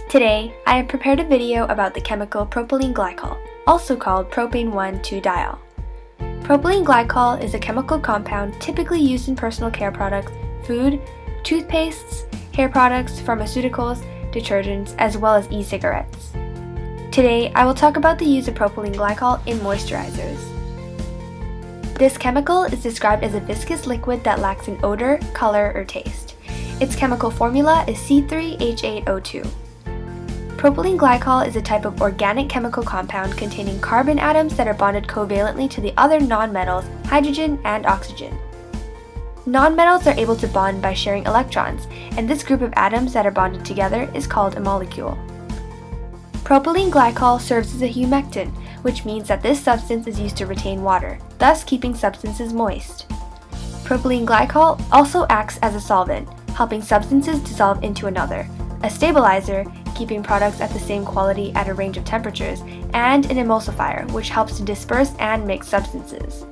Today, I have prepared a video about the chemical propylene glycol, also called propane 1,2-diol. Propylene glycol is a chemical compound typically used in personal care products, food, toothpastes, hair products, pharmaceuticals, detergents, as well as e-cigarettes. Today, I will talk about the use of propylene glycol in moisturizers. This chemical is described as a viscous liquid that lacks an odor, color, or taste. Its chemical formula is C3H8O2. Propylene glycol is a type of organic chemical compound containing carbon atoms that are bonded covalently to the other nonmetals, hydrogen and oxygen. Nonmetals are able to bond by sharing electrons, and this group of atoms that are bonded together is called a molecule. Propylene glycol serves as a humectant, which means that this substance is used to retain water, thus keeping substances moist. Propylene glycol also acts as a solvent, helping substances dissolve into another, a stabilizer, keeping products at the same quality at a range of temperatures, and an emulsifier, which helps to disperse and mix substances.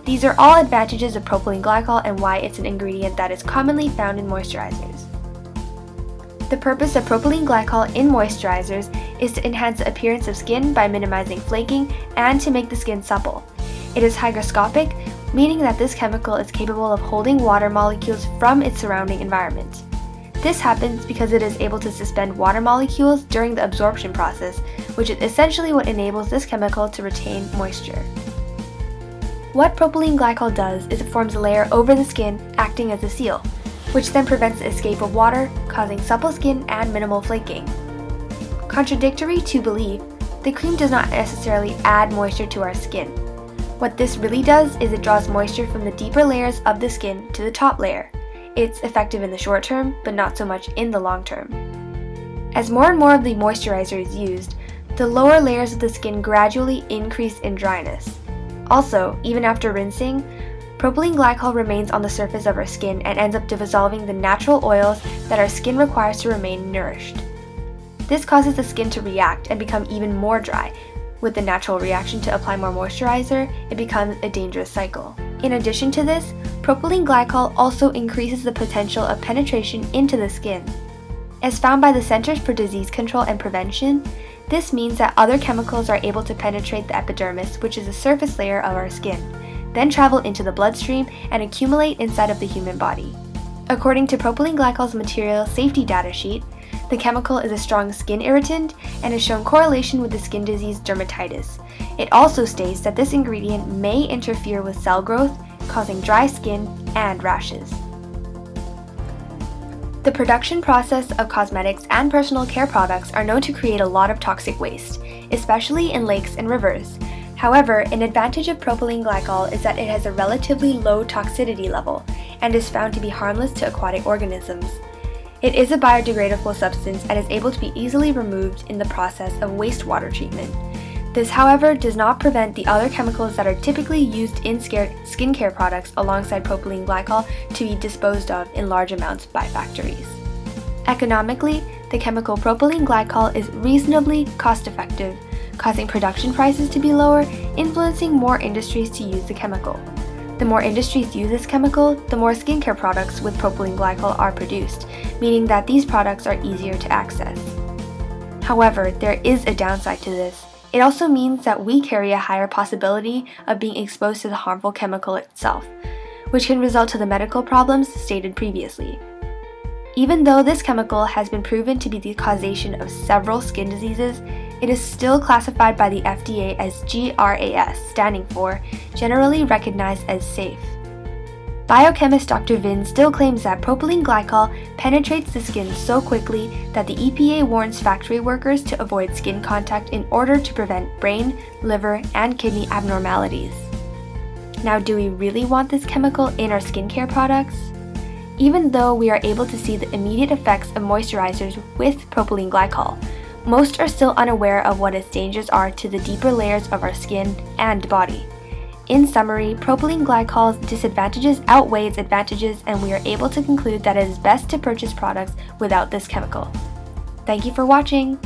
These are all advantages of propylene glycol and why it's an ingredient that is commonly found in moisturizers. The purpose of propylene glycol in moisturizers is to enhance the appearance of skin by minimizing flaking and to make the skin supple. It is hygroscopic, meaning that this chemical is capable of holding water molecules from its surrounding environment. This happens because it is able to suspend water molecules during the absorption process, which is essentially what enables this chemical to retain moisture. What propylene glycol does is it forms a layer over the skin, acting as a seal, which then prevents the escape of water, causing supple skin and minimal flaking. Contradictory to belief, the cream does not necessarily add moisture to our skin. What this really does is it draws moisture from the deeper layers of the skin to the top layer. It's effective in the short term, but not so much in the long term. As more and more of the moisturizer is used, the lower layers of the skin gradually increase in dryness. Also, even after rinsing, propylene glycol remains on the surface of our skin and ends up dissolving the natural oils that our skin requires to remain nourished. This causes the skin to react and become even more dry. With the natural reaction to apply more moisturizer, it becomes a dangerous cycle. In addition to this, propylene glycol also increases the potential of penetration into the skin. As found by the Centers for Disease Control and Prevention, this means that other chemicals are able to penetrate the epidermis, which is the surface layer of our skin, then travel into the bloodstream and accumulate inside of the human body. According to propylene glycol's material safety data sheet, the chemical is a strong skin irritant and has shown correlation with the skin disease dermatitis. It also states that this ingredient may interfere with cell growth, causing dry skin and rashes. The production process of cosmetics and personal care products are known to create a lot of toxic waste, especially in lakes and rivers. However, an advantage of propylene glycol is that it has a relatively low toxicity level and is found to be harmless to aquatic organisms. It is a biodegradable substance and is able to be easily removed in the process of wastewater treatment. This, however, does not prevent the other chemicals that are typically used in skincare products alongside propylene glycol to be disposed of in large amounts by factories. Economically, the chemical propylene glycol is reasonably cost-effective, causing production prices to be lower, influencing more industries to use the chemical. The more industries use this chemical, the more skincare products with propylene glycol are produced, meaning that these products are easier to access. However, there is a downside to this. It also means that we carry a higher possibility of being exposed to the harmful chemical itself, which can result to the medical problems stated previously. Even though this chemical has been proven to be the causation of several skin diseases, it is still classified by the FDA as GRAS, standing for Generally Recognized as Safe. Biochemist Dr. Vin still claims that propylene glycol penetrates the skin so quickly that the EPA warns factory workers to avoid skin contact in order to prevent brain, liver, and kidney abnormalities. Now, do we really want this chemical in our skincare products? Even though we are able to see the immediate effects of moisturizers with propylene glycol, most are still unaware of what its dangers are to the deeper layers of our skin and body. In summary, propylene glycol's disadvantages outweigh its advantages, and we are able to conclude that it is best to purchase products without this chemical. Thank you for watching!